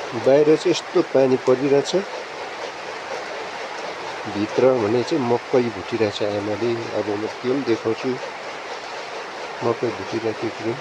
बाहिर चाहिँ यस्तो पानी परिरहेछ, भित्र भने चाहिँ मकै भुटिरहेछ आमाले। अब म त्यो पनि देखाउँछु, मकै भुटिरहेको थियो।